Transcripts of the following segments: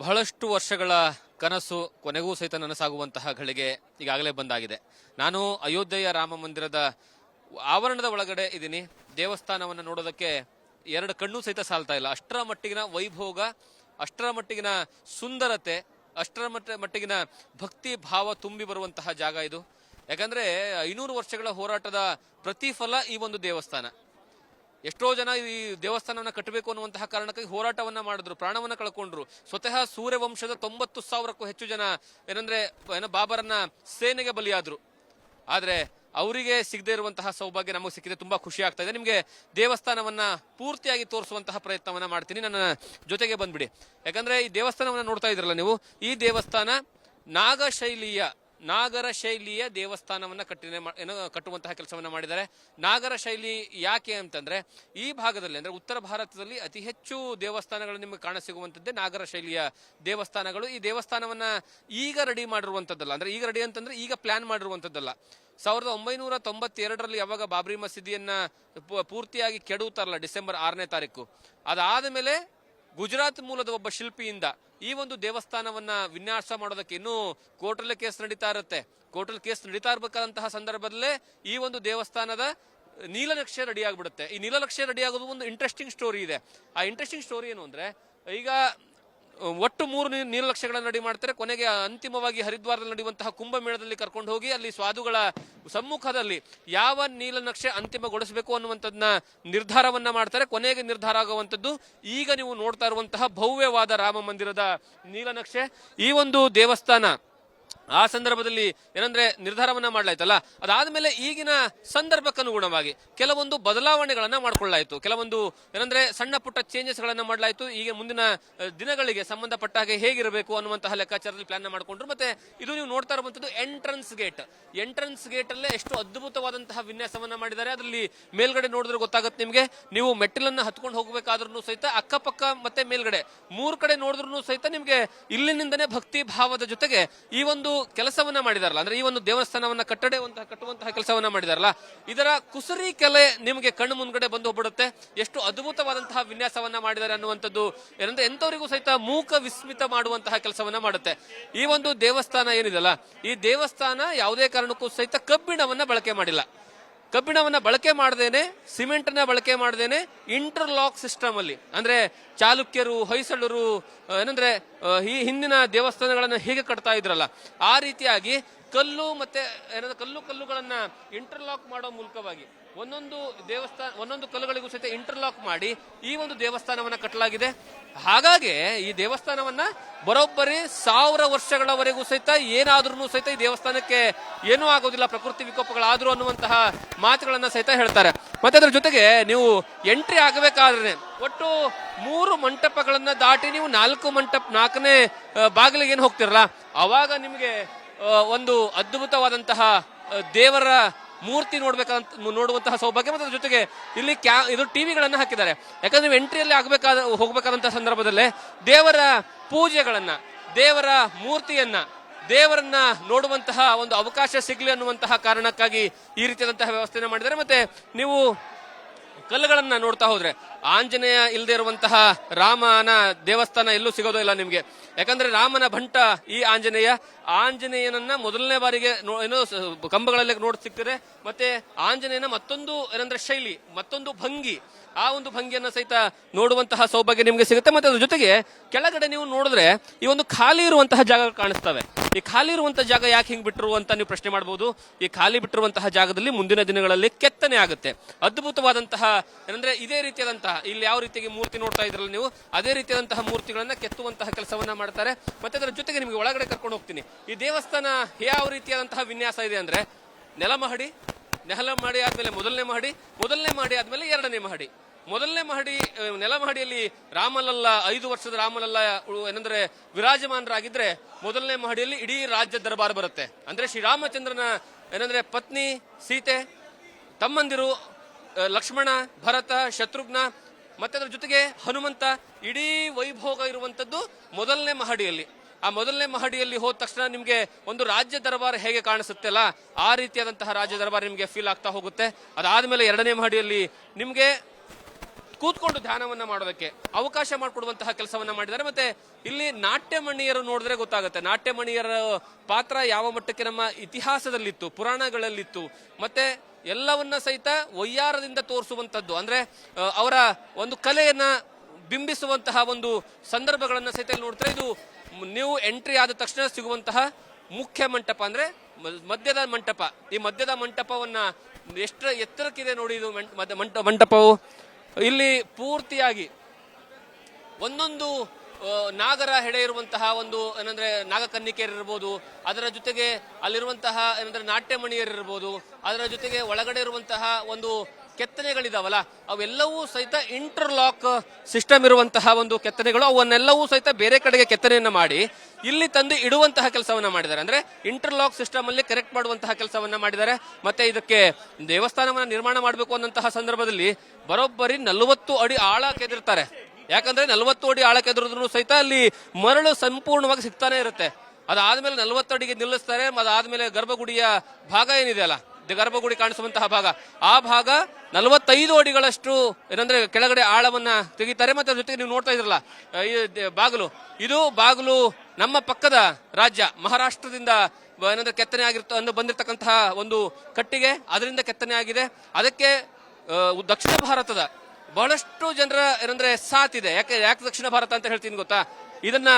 ಬಹಳಷ್ಟು ವರ್ಷಗಳ ಕನಸು ಕೊನೆಗೂ ಸಹಿತ ನನಸಾಗುವಂತಹ ಗಳಿಗೆ ಈಗಾಗಲೇ ಬಂದಾಗಿದೆ. ನಾನು ಅಯೋಧ್ಯೆಯ ರಾಮ ಮಂದಿರದ ಆವರಣದ ಒಳಗಡೆ ಇದ್ದೀನಿ. ದೇವಸ್ಥಾನವನ್ನು ನೋಡೋದಕ್ಕೆ ಎರಡು ಕಣ್ಣು ಸಹಿತ ಸಾಲ್ತಾ ಇಲ್ಲ. ಅಷ್ಟರ ಮಟ್ಟಿಗಿನ ವೈಭೋಗ, ಅಷ್ಟರ ಮಟ್ಟಿಗಿನ ಸುಂದರತೆ, ಅಷ್ಟರ ಮಟ್ಟಿಗಿನ ಭಕ್ತಿ ಭಾವ ತುಂಬಿ ಬರುವಂತಹ ಜಾಗ ಇದು. ಯಾಕಂದ್ರೆ 500 ವರ್ಷಗಳ ಹೋರಾಟದ ಪ್ರತಿಫಲ ಈ ಒಂದು ದೇವಸ್ಥಾನ. ಎಷ್ಟೋ ಜನ ಈ ದೇವಸ್ಥಾನವನ್ನ ಕಟ್ಟಬೇಕು ಅನ್ನುವಂತಹ ಕಾರಣಕ್ಕಾಗಿ ಹೋರಾಟವನ್ನ ಮಾಡಿದ್ರು, ಪ್ರಾಣವನ್ನ ಕಳ್ಕೊಂಡ್ರು. ಸ್ವತಃ ಸೂರ್ಯವಂಶದ 90,000ಕ್ಕೂ ಹೆಚ್ಚು ಜನ ಬಾಬರನ್ನ ಸೇನೆಗೆ ಬಲಿಯಾದ್ರು. ಆದ್ರೆ ಅವರಿಗೆ ಸಿಗದೆ ಇರುವಂತಹ ಸೌಭಾಗ್ಯ ನಮಗೆ ಸಿಕ್ಕಿದೆ. ತುಂಬಾ ಖುಷಿ ಆಗ್ತಾ ಇದೆ. ನಿಮ್ಗೆ ದೇವಸ್ಥಾನವನ್ನ ಪೂರ್ತಿಯಾಗಿ ತೋರಿಸುವಂತಹ ಪ್ರಯತ್ನವನ್ನ ಮಾಡ್ತೀನಿ. ನನ್ನ ಜೊತೆಗೆ ಬಂದ್ಬಿಡಿ. ಯಾಕಂದ್ರೆ ಈ ದೇವಸ್ಥಾನವನ್ನ ನೋಡ್ತಾ ಇದ್ರಲ್ಲ ನೀವು, ಈ ದೇವಸ್ಥಾನ ನಾಗರ ಶೈಲಿಯ ದೇವಸ್ಥಾನವನ್ನ ಕಟ್ಟುವಂತಹ ಕೆಲಸವನ್ನ ಮಾಡಿದ್ದಾರೆ. ನಾಗರ ಶೈಲಿ ಯಾಕೆ ಅಂತಂದ್ರೆ, ಈ ಭಾಗದಲ್ಲಿ ಅಂದ್ರೆ ಉತ್ತರ ಭಾರತದಲ್ಲಿ ಅತಿ ಹೆಚ್ಚು ದೇವಸ್ಥಾನಗಳು ನಿಮಗೆ ಕಾಣಸಿಗುವಂತದ್ದೇ ನಾಗರ ಶೈಲಿಯ ದೇವಸ್ಥಾನಗಳು. ಈ ದೇವಸ್ಥಾನವನ್ನ ಈಗ ರೆಡಿ ಮಾಡಿರುವಂತದ್ದಲ್ಲ, ಅಂದ್ರೆ ಈಗ ರೆಡಿ ಅಂತಂದ್ರೆ ಈಗ ಪ್ಲಾನ್ ಮಾಡಿರುವಂತದ್ದಲ್ಲ. 1992ರಲ್ಲಿ ಯಾವಾಗ ಬಾಬ್ರಿ ಮಸೀದಿಯನ್ನ ಪೂರ್ತಿಯಾಗಿ ಕೆಡುತ್ತಾರಲ್ಲ, ಡಿಸೆಂಬರ್ 6ನೇ ತಾರೀಕು, ಅದಾದ ಮೇಲೆ ಗುಜರಾತ್ ಮೂಲದ ಒಬ್ಬ ಶಿಲ್ಪಿಯಿಂದ ಈ ಒಂದು ದೇವಸ್ಥಾನವನ್ನ ವಿನ್ಯಾಸ ಮಾಡೋದಕ್ಕೆ ಇನ್ನೂ ಕೋರ್ಟಲ್ಲಿ ಕೇಸ್ ನಡೀತಾ ಇರುತ್ತೆ. ಕೋರ್ಟಲ್ಲಿ ಕೇಸ್ ನಡೀತಾ ಇರಬೇಕಾದಂತಹ ಸಂದರ್ಭದಲ್ಲೇ ಈ ಒಂದು ದೇವಸ್ಥಾನದ ನೀಲನಕ್ಷೆ ರೆಡಿ ಆಗ್ಬಿಡುತ್ತೆ. ಈ ನೀಲನಕ್ಷೆ ರೆಡಿ ಆಗೋದು ಒಂದು ಇಂಟ್ರೆಸ್ಟಿಂಗ್ ಸ್ಟೋರಿ ಇದೆ. ಆ ಇಂಟ್ರೆಸ್ಟಿಂಗ್ ಸ್ಟೋರಿ ಏನು ಅಂದ್ರೆ, ಈಗ ಒಟ್ಟು 3 ನೀಲನಕ್ಷೆಗಳನ್ನು ರೆಡಿ ಮಾಡ್ತಾರೆ. ಕೊನೆಗೆ ಅಂತಿಮವಾಗಿ ಹರಿದ್ವಾರದಲ್ಲಿ ನಡೆಯುವಂತಹ ಕುಂಭಮೇಳದಲ್ಲಿ ಕರ್ಕೊಂಡು ಹೋಗಿ ಅಲ್ಲಿ ಸ್ವಾದುಗಳ ಸಮ್ಮುಖದಲ್ಲಿ ಯಾವ ನೀಲನಕ್ಷೆ ಅಂತಿಮಗೊಳಿಸಬೇಕು ಅನ್ನುವಂಥದ್ದನ್ನ ನಿರ್ಧಾರವನ್ನ ಮಾಡ್ತಾರೆ. ಕೊನೆಗೆ ನಿರ್ಧಾರ ಆಗುವಂಥದ್ದು ಈಗ ನೀವು ನೋಡ್ತಾ ಇರುವಂತಹ ಭವ್ಯವಾದ ರಾಮ ಮಂದಿರದ ನೀಲನಕ್ಷೆ. ಈ ಒಂದು ದೇವಸ್ಥಾನ ಆ ಸಂದರ್ಭದಲ್ಲಿ ಏನಂದ್ರೆ ನಿರ್ಧಾರವನ್ನ ಮಾಡ್ಲಾಯ್ತಲ್ಲ, ಅದಾದ್ಮೇಲೆ ಈಗಿನ ಸಂದರ್ಭಕ್ಕನುಗುಣವಾಗಿ ಕೆಲವೊಂದು ಬದಲಾವಣೆಗಳನ್ನ ಮಾಡ್ಕೊಳ್ಳಾಯ್ತು. ಕೆಲವೊಂದು ಏನಂದ್ರೆ ಸಣ್ಣ ಪುಟ್ಟ ಚೇಂಜಸ್ ಗಳನ್ನ ಮಾಡ್ಲಾಯ್ತು. ಈಗ ಮುಂದಿನ ದಿನಗಳಿಗೆ ಸಂಬಂಧಪಟ್ಟ ಹಾಗೆ ಹೇಗಿರಬೇಕು ಅನ್ನುವಂತಹ ಲೆಕ್ಕಾಚಾರದಲ್ಲಿ ಪ್ಲಾನ್ ಮಾಡ್ಕೊಂಡ್ರು. ಮತ್ತೆ ಇದು ನೀವು ನೋಡ್ತಾ ಇರುವಂತದ್ದು ಎಂಟ್ರನ್ಸ್ ಗೇಟ್ ಅಲ್ಲೇ ಎಷ್ಟು ಅದ್ಭುತವಾದಂತಹ ವಿನ್ಯಾಸವನ್ನ ಮಾಡಿದ್ದಾರೆ. ಅದರಲ್ಲಿ ಮೇಲ್ಗಡೆ ನೋಡಿದ್ರೆ ಗೊತ್ತಾಗುತ್ತೆ ನಿಮ್ಗೆ. ನೀವು ಮೆಟ್ಟಿಲನ್ನ ಹತ್ಕೊಂಡು ಹೋಗಬೇಕಾದ್ರೂ ಸಹಿತ ಅಕ್ಕಪಕ್ಕ ಮತ್ತೆ ಮೇಲ್ಗಡೆ 3 ಕಡೆ ನೋಡಿದ್ರು ಸಹಿತ ನಿಮ್ಗೆ ಇಲ್ಲಿನಿಂದನೇ ಭಕ್ತಿ ಭಾವದ ಜೊತೆಗೆ ಈ ಒಂದು ಕೆಲಸವನ್ನ ಮಾಡಿದಾರಲ್ಲ, ಅಂದ್ರೆ ಈ ಒಂದು ದೇವಸ್ಥಾನವನ್ನ ಕಟ್ಟುವಂತಹ ಕೆಲಸವನ್ನ ಮಾಡಿದಾರಲ್ಲ, ಇದರ ಕುಸರಿ ಕಲೆ ನಿಮಗೆ ಕಣ್ಣು ಮುಂದ್ಗಡೆ ಬಂದು ಹೋಗ್ಬಿಡುತ್ತೆ. ಎಷ್ಟು ಅದ್ಭುತವಾದಂತಹ ವಿನ್ಯಾಸವನ್ನ ಮಾಡಿದ್ದಾರೆ ಅನ್ನುವಂಥದ್ದು ಏನಂದ್ರೆ ಎಂತವರಿಗೂ ಸಹಿತ ಮೂಕ ವಿಸ್ಮಿತ ಮಾಡುವಂತಹ ಕೆಲಸವನ್ನ ಮಾಡುತ್ತೆ. ಈ ಒಂದು ದೇವಸ್ಥಾನ ಏನಿದೆಲ್ಲ, ಈ ದೇವಸ್ಥಾನ ಯಾವುದೇ ಕಾರಣಕ್ಕೂ ಸಹಿತ ಕಬ್ಬಿಣವನ್ನ ಬಳಕೆ ಮಾಡಿಲ್ಲ. ಕಬ್ಬಿಣವನ್ನ ಬಳಕೆ ಮಾಡದೇನೆ, ಸಿಮೆಂಟ್ ನ ಬಳಕೆ ಮಾಡದೇನೆ, ಇಂಟರ್ಲಾಕ್ ಸಿಸ್ಟಮ್ ಅಲ್ಲಿ, ಅಂದ್ರೆ ಚಾಲುಕ್ಯರು, ಹೊಯ್ಸಳರು ಏನಂದ್ರೆ ಈ ಹಿಂದಿನ ದೇವಸ್ಥಾನಗಳನ್ನ ಹೇಗೆ ಕಟ್ತಾ ಇದ್ರಲ್ಲ, ಆ ರೀತಿಯಾಗಿ ಕಲ್ಲು ಮತ್ತೆ ಕಲ್ಲುಗಳನ್ನ ಇಂಟರ್ಲಾಕ್ ಮಾಡೋ ಮೂಲಕವಾಗಿ ಒಂದೊಂದು ಕಲ್ಲುಗಳಿಗೂ ಸಹಿತ ಇಂಟರ್ಲಾಕ್ ಮಾಡಿ ಈ ಒಂದು ದೇವಸ್ಥಾನವನ್ನ ಕಟ್ಟಲಾಗಿದೆ. ಹಾಗಾಗಿ ಈ ದೇವಸ್ಥಾನವನ್ನ ಬರೋಬ್ಬರಿ 1000 ವರ್ಷಗಳವರೆಗೂ ಸಹಿತ ಏನಾದ್ರೂ ಸಹಿತ ಈ ದೇವಸ್ಥಾನಕ್ಕೆ ಏನೂ ಆಗೋದಿಲ್ಲ, ಪ್ರಕೃತಿ ವಿಕೋಪಗಳಾದ್ರು ಅನ್ನುವಂತಹ ಮಾತುಗಳನ್ನ ಸಹಿತ ಹೇಳ್ತಾರೆ. ಮತ್ತೆ ಅದ್ರ ಜೊತೆಗೆ ನೀವು ಎಂಟ್ರಿ ಆಗಬೇಕಾದ್ರೆ ಒಟ್ಟು 3 ಮಂಟಪಗಳನ್ನ ದಾಟಿ ನೀವು 4ನೇ ಬಾಗಿಲಿಗೆ ಏನು ಹೋಗ್ತಿರಲ್ಲ, ಅವಾಗ ನಿಮ್ಗೆ ಒಂದು ಅದ್ಭುತವಾದಂತಹ ದೇವರ ಮೂರ್ತಿ ನೋಡುವಂತಹ ಸೌಭಾಗ್ಯ. ಮತ್ತು ಅದ್ರ ಜೊತೆಗೆ ಇಲ್ಲಿ ಇದು ಟಿವಿಗಳನ್ನ ಹಾಕಿದ್ದಾರೆ. ಯಾಕಂದ್ರೆ ನೀವು ಎಂಟ್ರಿಯಲ್ಲಿ ಹೋಗ್ಬೇಕಾದಂತಹ ಸಂದರ್ಭದಲ್ಲೇ ದೇವರ ಪೂಜೆಗಳನ್ನ, ದೇವರ ಮೂರ್ತಿಯನ್ನ, ದೇವರನ್ನ ನೋಡುವಂತಹ ಒಂದು ಅವಕಾಶ ಸಿಗ್ಲಿ ಅನ್ನುವಂತಹ ಕಾರಣಕ್ಕಾಗಿ ಈ ರೀತಿಯಾದಂತಹ ವ್ಯವಸ್ಥೆನ ಮಾಡಿದ್ದಾರೆ. ಮತ್ತೆ ನೀವು ಕಲ್ಲುಗಳನ್ನ ನೋಡ್ತಾ ಹೋದ್ರೆ ಆಂಜನೇಯ ಇಲ್ಲದೆ ಇರುವಂತಹ ರಾಮನ ದೇವಸ್ಥಾನ ಎಲ್ಲೂ ಸಿಗೋದೇ ಇಲ್ಲ ನಿಮ್ಗೆ. ಯಾಕಂದ್ರೆ ರಾಮನ ಭಂಟ ಈ ಆಂಜನೇಯನನ್ನ ಮೊದಲನೇ ಬಾರಿಗೆ ಕಂಬಗಳಲ್ಲಿ ನೋಡಿ ಸಿಗ್ತದೆ. ಮತ್ತೆ ಆಂಜನೇಯನ ಮತ್ತೊಂದು ಏನಂದ್ರೆ ಶೈಲಿ, ಮತ್ತೊಂದು ಭಂಗಿ, ಆ ಒಂದು ಭಂಗಿಯನ್ನ ಸಹಿತ ನೋಡುವಂತಹ ಸೌಭಾಗ್ಯ ನಿಮ್ಗೆ ಸಿಗುತ್ತೆ. ಮತ್ತೆ ಅದ್ರ ಜೊತೆಗೆ ಕೆಳಗಡೆ ನೀವು ನೋಡಿದ್ರೆ ಈ ಒಂದು ಖಾಲಿ ಇರುವಂತಹ ಜಾಗಗಳು ಕಾಣಿಸ್ತವೆ. ಈ ಖಾಲಿ ಇರುವಂತಹ ಜಾಗ ಯಾಕೆ ಹಿಂಗ್ ಬಿಟ್ಟರು ಅಂತ ನೀವು ಪ್ರಶ್ನೆ ಮಾಡಬಹುದು. ಈ ಖಾಲಿ ಬಿಟ್ಟಿರುವಂತಹ ಜಾಗದಲ್ಲಿ ಮುಂದಿನ ದಿನಗಳಲ್ಲಿ ಕೆತ್ತನೆ ಆಗುತ್ತೆ. ಅದ್ಭುತವಾದಂತಹ ಏನಂದ್ರೆ ಇದೇ ರೀತಿಯಾದಂತಹ ಇಲ್ಲಿ ಯಾವ ರೀತಿಯಾಗಿ ಮೂರ್ತಿ ನೋಡ್ತಾ ಇದ್ರಲ್ಲ ನೀವು, ಅದೇ ರೀತಿಯಾದಂತಹ ಮೂರ್ತಿಗಳನ್ನ ಕೆತ್ತುವಂತಹ ಕೆಲಸವನ್ನ ಮಾಡ್ತಾರೆ. ಮತ್ತೆ ಅದರ ಜೊತೆಗೆ ನಿಮ್ಗೆ ಒಳಗಡೆ ಕರ್ಕೊಂಡು ಹೋಗ್ತೀನಿ. ಈ ದೇವಸ್ಥಾನ ಯಾವ ರೀತಿಯಾದಂತಹ ವಿನ್ಯಾಸ ಇದೆ ಅಂದ್ರೆ, ನೆಲ ಮಹಡಿ ಆದ್ಮೇಲೆ ಮೊದಲನೇ ಮಹಡಿ ಆದ್ಮೇಲೆ 2ನೇ ಮಹಡಿ. ಮೊದಲನೇ ಮಹಡಿ ನೆಲಮಹಡಿಯಲ್ಲಿ ರಾಮಲಲ್ಲ 5 ವರ್ಷದ ರಾಮಲಲ್ಲ ಏನಂದ್ರೆ ವಿರಾಜಮಾನರಾಗಿದ್ರೆ, ಮೊದಲನೇ ಮಹಡಿಯಲ್ಲಿ ಇಡೀ ರಾಜ್ಯ ದರ್ಬಾರ್ ಬರುತ್ತೆ. ಅಂದ್ರೆ ಶ್ರೀರಾಮಚಂದ್ರನ ಏನಂದ್ರೆ ಪತ್ನಿ ಸೀತೆ, ತಮ್ಮಂದಿರು ಲಕ್ಷ್ಮಣ, ಭರತ, ಶತ್ರುಘ್ನ, ಮತ್ತೆ ಅದರ ಜೊತೆಗೆ ಹನುಮಂತ, ಇಡೀ ವೈಭೋಗ ಇರುವಂತದ್ದು ಮೊದಲನೇ ಮಹಡಿಯಲ್ಲಿ. ಆ ಮೊದಲನೇ ಮಹಡಿಯಲ್ಲಿ ಹೋದ ತಕ್ಷಣ ನಿಮ್ಗೆ ಒಂದು ರಾಜ್ಯ ದರ್ಬಾರ್ ಹೇಗೆ ಕಾಣಿಸುತ್ತಲ್ಲ, ಆ ರೀತಿಯಾದಂತಹ ರಾಜ್ಯ ದರ್ಬಾರ್ ನಿಮ್ಗೆ ಫೀಲ್ ಆಗ್ತಾ ಹೋಗುತ್ತೆ. ಅದಾದ್ಮೇಲೆ 2ನೇ ಮಹಡಿಯಲ್ಲಿ ನಿಮ್ಗೆ ಕೂತ್ಕೊಂಡು ಧ್ಯಾನವನ್ನ ಮಾಡೋದಕ್ಕೆ ಅವಕಾಶ ಮಾಡಿಕೊಡುವಂತಹ ಕೆಲಸವನ್ನ ಮಾಡಿದ್ದಾರೆ. ಮತ್ತೆ ಇಲ್ಲಿ ನಾಟ್ಯಮಣಿಯರು ನೋಡಿದ್ರೆ ಗೊತ್ತಾಗುತ್ತೆ, ನಾಟ್ಯಮಣಿಯರ ಪಾತ್ರ ಯಾವ ಮಟ್ಟಕ್ಕೆ ನಮ್ಮ ಇತಿಹಾಸದಲ್ಲಿತ್ತು, ಪುರಾಣಗಳಲ್ಲಿತ್ತು, ಮತ್ತೆ ಎಲ್ಲವನ್ನ ಸಹಿತ ವಯ್ಯಾರದಿಂದ ತೋರಿಸುವಂತದ್ದು, ಅಂದ್ರೆ ಅವರ ಒಂದು ಕಲೆಯನ್ನ ಬಿಂಬಿಸುವಂತಹ ಒಂದು ಸಂದರ್ಭಗಳನ್ನ ಸಹಿತ ಇಲ್ಲಿ ನೋಡ್ತಾರೆ. ಇದು ನೀವು ಎಂಟ್ರಿ ಆದ ತಕ್ಷಣ ಸಿಗುವಂತಹ ಮುಖ್ಯ ಮಂಟಪ, ಅಂದ್ರೆ ಮಧ್ಯದ ಮಂಟಪ. ಈ ಮಧ್ಯದ ಮಂಟಪವನ್ನ ಎಷ್ಟು ಎತ್ತರಕ್ಕಿದೆ ನೋಡಿ ಇದು ಮಂಟಪವು. ಇಲ್ಲಿ ಪೂರ್ತಿಯಾಗಿ ಒಂದೊಂದು ನಾಗರ ಹೆಡೆ ಇರುವಂತಹ ಒಂದು ಏನಂದ್ರೆ ನಾಗಕನ್ನಿಕೆಯರಿರ್ಬೋದು, ಅದರ ಜೊತೆಗೆ ಅಲ್ಲಿರುವಂತಹ ಏನಂದ್ರೆ ನಾಟ್ಯಮಣಿಯರಿರ್ಬೋದು, ಅದರ ಜೊತೆಗೆ ಒಳಗಡೆ ಇರುವಂತಹ ಒಂದು ಕೆತ್ತನೆಗಳಿದಾವಲ್ಲ ಅವೆಲ್ಲವೂ ಸಹಿತ ಇಂಟರ್ಲಾಕ್ ಸಿಸ್ಟಮ್ ಇರುವಂತಹ ಒಂದು ಕೆತ್ತನೆಗಳು. ಅವನ್ನೆಲ್ಲವೂ ಸಹಿತ ಬೇರೆ ಕಡೆಗೆ ಕೆತ್ತನೆಯನ್ನ ಮಾಡಿ ಇಲ್ಲಿ ತಂದು ಇಡುವಂತಹ ಕೆಲಸವನ್ನ ಮಾಡಿದ್ದಾರೆ. ಅಂದ್ರೆ ಇಂಟರ್ಲಾಕ್ ಸಿಸ್ಟಮ್ ಅಲ್ಲಿ ಕರೆಕ್ಟ್ ಮಾಡುವಂತಹ ಕೆಲಸವನ್ನ ಮಾಡಿದ್ದಾರೆ. ಮತ್ತೆ ಇದಕ್ಕೆ ದೇವಸ್ಥಾನವನ್ನ ನಿರ್ಮಾಣ ಮಾಡಬೇಕು ಅನ್ನಂತಹ ಸಂದರ್ಭದಲ್ಲಿ ಬರೋಬ್ಬರಿ 40 ಅಡಿ ಆಳ ಕೆದಿರ್ತಾರೆ. ಯಾಕಂದ್ರೆ 40 ಅಡಿ ಆಳ ಕೆದರಿದ್ರು ಸಹಿತ ಅಲ್ಲಿ ಮರಳು ಸಂಪೂರ್ಣವಾಗಿ ಸಿಗ್ತಾನೆ ಇರುತ್ತೆ. ಅದಾದ್ಮೇಲೆ 40 ಅಡಿಗೆ ನಿಲ್ಲಿಸ್ತಾರೆ. ಅದಾದ್ಮೇಲೆ ಗರ್ಭಗುಡಿಯ ಭಾಗ ಏನಿದೆ ಅಲ್ಲ, ಗರ್ಭಗುಡಿ ಕಾಣಿಸುವಂತಹ ಭಾಗ, ಆ ಭಾಗ 45 ಅಡಿಗಳಷ್ಟು ಏನಂದ್ರೆ ಕೆಳಗಡೆ ಆಳವನ್ನ ತೆಗಿತಾರೆ. ಮತ್ತೆ ಅದ್ರ ಜೊತೆಗೆ ನೀವು ನೋಡ್ತಾ ಇದ್ರಲ್ಲ ಈ ಬಾಗಿಲು, ಇದು ಬಾಗಿಲು ನಮ್ಮ ಪಕ್ಕದ ರಾಜ್ಯ ಮಹಾರಾಷ್ಟ್ರದಿಂದ ಏನಂದ್ರೆ ಕೆತ್ತನೆ ಬಂದಿರತಕ್ಕಂತಹ ಒಂದು ಕಟ್ಟಿಗೆ, ಅದರಿಂದ ಕೆತ್ತನೆ ಆಗಿದೆ. ಅದಕ್ಕೆ ದಕ್ಷಿಣ ಭಾರತದ ಬಹಳಷ್ಟು ಜನರ ಏನಂದ್ರೆ ಸಾಥ್ ಇದೆ. ಯಾಕೆ ದಕ್ಷಿಣ ಭಾರತ ಅಂತ ಹೇಳ್ತೀನಿ ಗೊತ್ತಾ? ಇದನ್ನ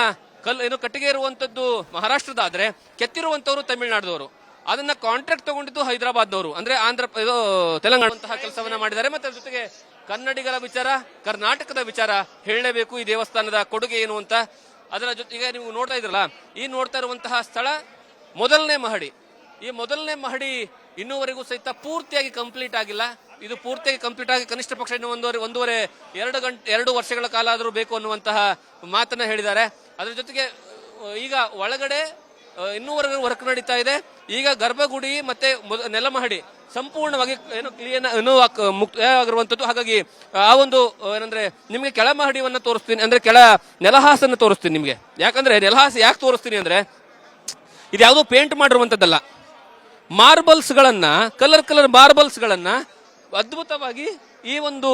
ಕಟ್ಟಿಗೆ ಇರುವಂತದ್ದು ಮಹಾರಾಷ್ಟ್ರದ ಆದ್ರೆ ಕೆತ್ತಿರುವಂತವ್ರು ತಮಿಳುನಾಡದವರು, ಅದನ್ನ ಕಾಂಟ್ರಾಕ್ಟ್ ತಗೊಂಡಿದ್ದು ಹೈದರಾಬಾದ್ನವರು, ಅಂದ್ರೆ ತೆಲಂಗಾಣ ಕೆಲಸವನ್ನ ಮಾಡಿದ್ದಾರೆ. ಮತ್ತೆ ಅದ್ರ ಜೊತೆಗೆ ಕನ್ನಡಿಗರ ವಿಚಾರ, ಕರ್ನಾಟಕದ ವಿಚಾರ ಹೇಳಲೇಬೇಕು. ಈ ದೇವಸ್ಥಾನದ ಕೊಡುಗೆ ಏನು ಅಂತ ಅದರ ಜೊತೆಗೆ ನೀವು ನೋಡ್ತಾ ಇದ್ರಲ್ಲ, ಈ ನೋಡ್ತಾ ಇರುವಂತಹ ಸ್ಥಳ ಮೊದಲನೇ ಮಹಡಿ. ಈ ಮೊದಲನೇ ಮಹಡಿ ಇನ್ನೂವರೆಗೂ ಸಹಿತ ಪೂರ್ತಿಯಾಗಿ ಕಂಪ್ಲೀಟ್ ಆಗಿಲ್ಲ. ಇದು ಪೂರ್ತಿಯಾಗಿ ಕಂಪ್ಲೀಟ್ ಆಗಿ ಕನಿಷ್ಠ ಪಕ್ಷ ಇನ್ನು 2 ವರ್ಷಗಳ ಕಾಲ ಆದರೂ ಬೇಕು ಅನ್ನುವಂತಹ ಮಾತನ್ನ ಹೇಳಿದ್ದಾರೆ. ಅದ್ರ ಜೊತೆಗೆ ಈಗ ಒಳಗಡೆ ಇನ್ನೂವರೆಗೂ ವರ್ಕ್ ನಡೀತಾ ಇದೆ. ಈಗ ಗರ್ಭಗುಡಿ ಮತ್ತೆ ನೆಲಮಹಡಿ ಸಂಪೂರ್ಣವಾಗಿ ಮುಕ್ತವಾಗಿರುವಂತದ್ದು. ಹಾಗಾಗಿ ಆ ಒಂದು ಏನಂದ್ರೆ ನಿಮ್ಗೆ ಕೆಳ ಮಹಡಿಯನ್ನ ತೋರಿಸ್ತೀನಿ, ಅಂದ್ರೆ ಕೆಳ ನೆಲಹಾಸನ್ನ ತೋರಿಸ್ತೀನಿ ನಿಮ್ಗೆ. ಯಾಕಂದ್ರೆ ನೆಲಹಾಸ ಯಾಕೆ ತೋರಿಸ್ತೀನಿ ಅಂದ್ರೆ ಇದು ಯಾವುದೋ ಪೇಂಟ್ ಮಾಡಿರುವಂತದ್ದಲ್ಲ. ಮಾರ್ಬಲ್ಸ್ ಗಳನ್ನ, ಕಲರ್ ಮಾರ್ಬಲ್ಸ್ ಗಳನ್ನ ಅದ್ಭುತವಾಗಿ ಈ ಒಂದು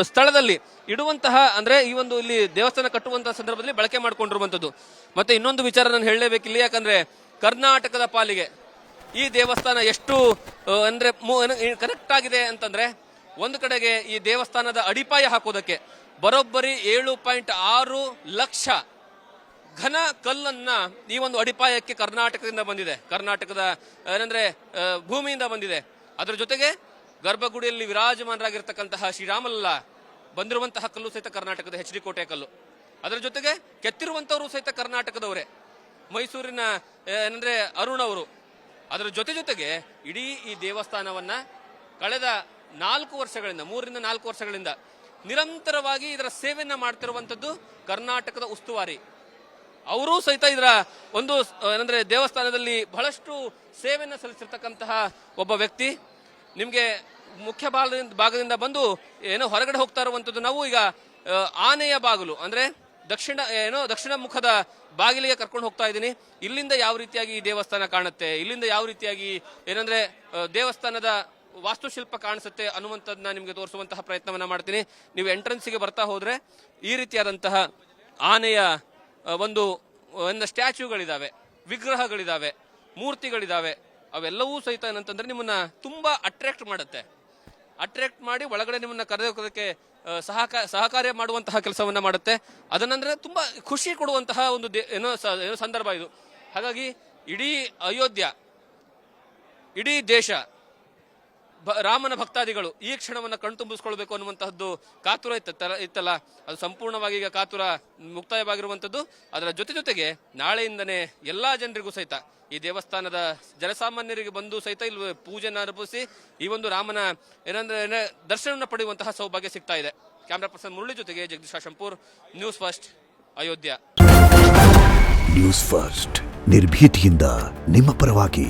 ಸ್ಥಳದಲ್ಲಿ ಇಡುವಂತಹ, ಅಂದ್ರೆ ಈ ಒಂದು ಇಲ್ಲಿ ದೇವಸ್ಥಾನ ಕಟ್ಟುವಂತಹ ಸಂದರ್ಭದಲ್ಲಿ ಬಳಕೆ ಮಾಡಿಕೊಂಡಿರುವಂತದ್ದು. ಮತ್ತೆ ಇನ್ನೊಂದು ವಿಚಾರ ನಾನು ಹೇಳಲೇಬೇಕಿಲ್ಲ, ಯಾಕಂದ್ರೆ ಕರ್ನಾಟಕದ ಪಾಲಿಗೆ ಈ ದೇವಸ್ಥಾನ ಎಷ್ಟು ಅಂದ್ರೆ ಕರೆಕ್ಟ್ ಆಗಿದೆ ಅಂತಂದ್ರೆ, ಒಂದು ಕಡೆಗೆ ಈ ದೇವಸ್ಥಾನದ ಅಡಿಪಾಯ ಹಾಕೋದಕ್ಕೆ ಬರೋಬ್ಬರಿ 7.6 ಲಕ್ಷ ಘನ ಕಲ್ಲನ್ನ ಈ ಒಂದು ಅಡಿಪಾಯಕ್ಕೆ ಕರ್ನಾಟಕದಿಂದ ಬಂದಿದೆ, ಕರ್ನಾಟಕದ ಏನಂದ್ರೆ ಭೂಮಿಯಿಂದ ಬಂದಿದೆ. ಅದರ ಜೊತೆಗೆ ಗರ್ಭಗುಡಿಯಲ್ಲಿ ವಿರಾಜಮಾನರಾಗಿರ್ತಕ್ಕಂತಹ ಶ್ರೀರಾಮಲ್ಲ ಬಂದಿರುವಂತಹ ಕಲ್ಲು ಸಹಿತ ಕರ್ನಾಟಕದ HD ಕೋಟೆ ಕಲ್ಲು. ಅದರ ಜೊತೆಗೆ ಕೆತ್ತಿರುವಂತವರು ಸಹಿತ ಕರ್ನಾಟಕದವರೇ, ಮೈಸೂರಿನ ಏನಂದ್ರೆ ಅರುಣ್ ಅವರು. ಅದರ ಜೊತೆಗೆ ಇಡೀ ಈ ದೇವಸ್ಥಾನವನ್ನ ಕಳೆದ 4 ವರ್ಷಗಳಿಂದ 3 ರಿಂದ 4 ವರ್ಷಗಳಿಂದ ನಿರಂತರವಾಗಿ ಇದರ ಸೇವೆಯನ್ನ ಮಾಡ್ತಿರುವಂತದ್ದು ಕರ್ನಾಟಕದ ಉಸ್ತುವಾರಿ. ಅವರೂ ಸಹಿತ ಇದರ ಒಂದು ಏನಂದ್ರೆ ದೇವಸ್ಥಾನದಲ್ಲಿ ಬಹಳಷ್ಟು ಸೇವೆಯನ್ನ ಸಲ್ಲಿಸಿರ್ತಕ್ಕಂತಹ ಒಬ್ಬ ವ್ಯಕ್ತಿ. ನಿಮ್ಗೆ ಮುಖ್ಯ ಭಾಗದಿಂದ ಏನೋ ಹೊರಗಡೆ ಹೋಗ್ತಾ ಇರುವಂತದ್ದು. ನಾವು ಈಗ ಆನೆಯ ಬಾಗಿಲು ಅಂದ್ರೆ ದಕ್ಷಿಣ ಮುಖದ ಬಾಗಿಲಿಗೆ ಕರ್ಕೊಂಡು ಹೋಗ್ತಾ ಇದ್ದೀನಿ. ಇಲ್ಲಿಂದ ಯಾವ ರೀತಿಯಾಗಿ ಈ ದೇವಸ್ಥಾನ ಕಾಣುತ್ತೆ, ಇಲ್ಲಿಂದ ಯಾವ ರೀತಿಯಾಗಿ ಏನಂದ್ರೆ ದೇವಸ್ಥಾನದ ವಾಸ್ತುಶಿಲ್ಪ ಕಾಣಿಸುತ್ತೆ ಅನ್ನುವಂಥದ್ದನ್ನ ನಿಮ್ಗೆ ತೋರಿಸುವಂತಹ ಪ್ರಯತ್ನವನ್ನ ಮಾಡ್ತೀನಿ. ನೀವು ಎಂಟ್ರೆನ್ಸ್ಗೆ ಬರ್ತಾ ಹೋದ್ರೆ ಈ ರೀತಿಯಾದಂತಹ ಆನೆಯ ಒಂದು ಸ್ಟ್ಯಾಚ್ಯೂಗಳಿದಾವೆ, ವಿಗ್ರಹಗಳಿದಾವೆ, ಮೂರ್ತಿಗಳಿದಾವೆ. ಅವೆಲ್ಲವೂ ಸಹಿತ ಏನಂತಂದ್ರೆ ನಿಮ್ಮನ್ನ ತುಂಬಾ ಅಟ್ರಾಕ್ಟ್ ಮಾಡುತ್ತೆ. ಅಟ್ರಾಕ್ಟ್ ಮಾಡಿ ಒಳಗಡೆ ನಿಮ್ಮನ್ನ ಕರೆದೋಗೋದಕ್ಕೆ ಸಹಕಾರ್ಯ ಮಾಡುವಂತಹ ಕೆಲಸವನ್ನ ಮಾಡುತ್ತೆ. ಅದನ್ನಂದ್ರೆ ತುಂಬಾ ಖುಷಿ ಕೊಡುವಂತಹ ಒಂದು ಏನೋ ಸಂದರ್ಭ ಇದು. ಹಾಗಾಗಿ ಇಡೀ ಅಯೋಧ್ಯ, ಇಡೀ ದೇಶ, ರಾಮನ ಭಕ್ತಾದಿಗಳು ಈ ಕ್ಷಣವನ್ನ ಕಣ್ತುಂಬಿಸ್ಕೊಳ್ಬೇಕು ಅನ್ನುವಂತಹದ್ದು ಕಾತುರ ಇತ್ತಲ್ಲ, ಅದು ಸಂಪೂರ್ಣವಾಗಿ ಈಗ ಕಾತುರ ಮುಕ್ತಾಯವಾಗಿರುವಂತದ್ದು. ಅದರ ಜೊತೆಗೆ ನಾಳೆಯಿಂದನೇ ಎಲ್ಲಾ ಜನರಿಗೂ ಸಹಿತ ಈ ದೇವಸ್ಥಾನದ ಜನಸಾಮಾನ್ಯರಿಗೆ ಬಂದು ಸಹಿತ ಇಲ್ಲಿ ಪೂಜೆನ ಅರ್ಪಿಸಿ ಈ ಒಂದು ರಾಮನ ಏನಂದ್ರೆ ದರ್ಶನವನ್ನು ಪಡೆಯುವಂತಹ ಸೌಭಾಗ್ಯ ಸಿಗ್ತಾ ಇದೆ. ಕ್ಯಾಮರಾ ಪರ್ಸನ್ ಮುರಳಿ ಜೊತೆಗೆ Jagadish Shampur, news first, Ayodhya. News first ನಿರ್ಭೀತಿಯಿಂದ ನಿಮ್ಮ ಪರವಾಗಿ.